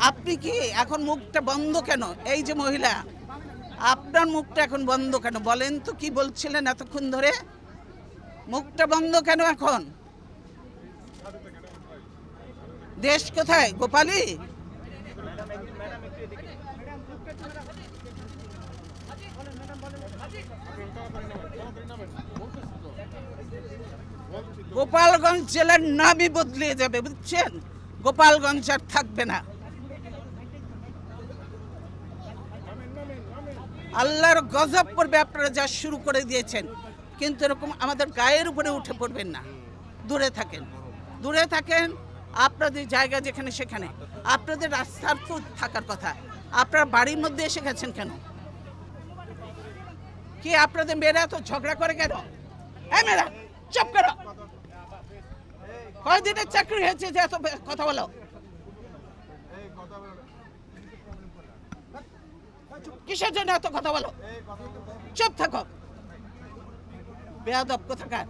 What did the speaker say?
আপনি কি এখন মুখটা বন্ধ কেন? এই যে মহিলা, আপনার মুখটা এখন বন্ধ কেন বলেন তো? কি বলছিলেন এতক্ষণ ধরে? মুখটা বন্ধ কেন এখন? দেশ কোথায় গোপালী? গোপালগঞ্জ জেলার নামই বদলে যাবে, বুঝছেন? গোপালগঞ্জ আর থাকবে না। আল্লাহর গজব পড়বে, আপনারা যা শুরু করে দিয়েছেন। কিন্তু এরকম আমাদের গায়ের উপরে উঠে পড়বেন না। দূরে থাকেন, দূরে থাকেন। আপনাদের জায়গা যেখানে সেখানে, আপনাদের রাস্তার তো থাকার কথা। আপনার বাড়ির মধ্যে এসে গেছেন কেন? কি আপনাদের মেয়েরা তো ঝগড়া করে কেন? হ্যাঁ মেয়েরা, চুপ করো। কয়দিনের চাকরি হয়েছে যে এত কথা বলো? কিসের জন্য এত কথা বলো? চুপ থাকো, বেয়াদব কোথাকার।